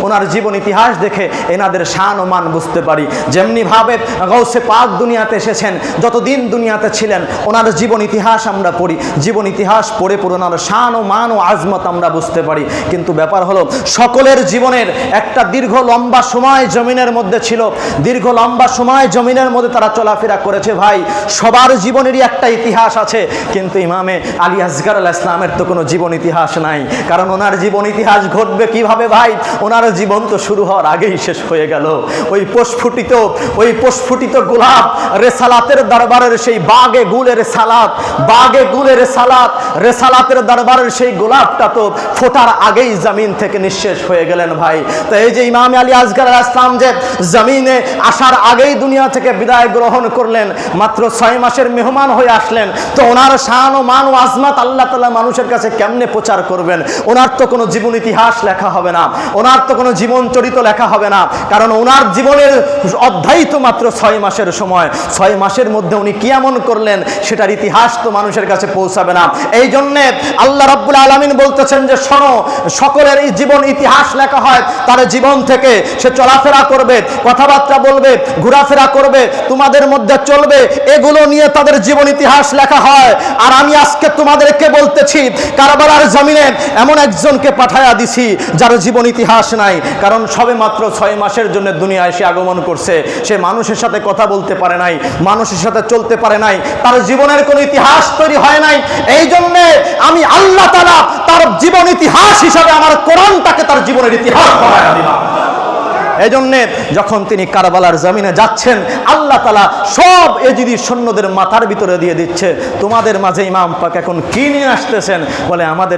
ওনার জীবন ইতিহাস দেখে এনাদের শান ও মান বুঝতে পারি। যেমনিভাবে গাউসে পাক দুনিয়াতে এসেছেন, যতদিন দুনিয়াতে ছিলেন ওনার জীবন ইতিহাস আমরা পড়ি, জীবন ইতিহাস পড়ে পড়ে ওনার শান ও মান ও আজমত আমরা বুঝতে পারি। কিন্তু ব্যাপার হলো সকলের জীবনের একটা দীর্ঘ লম্বা সময় জমিনের মধ্যে ছিল, দীর্ঘ লম্বা সময় জমিনের মধ্যে তারা চলাফেরা করেছে। ভাই সবার জীবনেরই একটা ইতিহাস আছে, কিন্তু ইমামে আলী আসগর আলাইহিস সালামের তো কোনো জীবন ইতিহাস নাই। কারণ ওনার জীবন ইতিহাস ঘটবে কিভাবে ভাই? ওনার জীবন তো শুরু হওয়ার আগেই শেষ হয়ে গেল। ওই প্রস্ফুটিত গোলাপ রেসালাতের দরবারের সেই বাগে গুলের সালাত রেসালাতের দরবারের সেই গোলাপটা তো ফোটার আগেই জমিন থেকে নিঃশেষ হয়ে গেলেন ভাই। তো এই যে ইমাম আলী আসগর আলাইহিস সালাম যে জমিনে আসার আগেই দুনিয়া থেকে বিদায় গ্রহণ করলেন, মাত্র 6 মাসের মেহমান হয়ে আসলেন, তো ওনার শান ও মান ও আজমত আল্লাহ তাআলা মানুষের কাছে কেমনে প্রচার করবেন? ওনার তো কোনো জীবন ইতিহাস লেখা হবে না, ওনার তো কোনো জীবন চরিত্র লেখা হবে না, কারণ ওনার জীবনের অধ্যায় তো মাত্র 6 মাসের সময়। 6 মাসের মধ্যে উনি কি এমন করলেন সেটার ইতিহাস তো মানুষের কাছে পৌঁছাবে না। এই জন্যে আল্লাহ রাব্বুল আলামিন বলতেছেন যে শোনো, সকলের এই জীবন ইতিহাস লেখা হয় তার জীবন থেকে। সে চলাফেরা করবে, কথাবার্তা বলবে, ঘোরাফেরা করবে, তোমাদের মধ্যে চলবে, এগুলো নিয়ে তাদের জীবন ইতিহাস লেখা হয়। আর আমি আজকে তোমাদেরকে বলতেছি, কারবালার জমিনে এমন একজনকে পাঠায়া দিছি যার জীবন ইতিহাস নাই। কারণ সবে মাত্র 6 মাসের জন্য দুনিয়ায় সে আগমন করছে, সে মানুষের সাথে কথা বলতে পারে নাই, মানুষের সাথে চলতে পারে নাই, তার জীবনের কোনো ইতিহাস তৈরি হয় নাই। এই জন্য আমি আল্লাহ তাআলা তার জীবন ইতিহাস হিসাবে আমার কোরআনটাকে তার জীবনের ইতিহাস বানায়া দিলাম। এই জন্যে যখন তিনি কারবালার জমিনে যাচ্ছেন, আল্লাহ তাআলা সব এজিদি সৈন্যদের মাথার ভিতরে দিয়ে দিচ্ছে, তোমাদের মাঝে ইমাম পাক এখন কি নিয়ে আসতেছেন? বলে আমাদের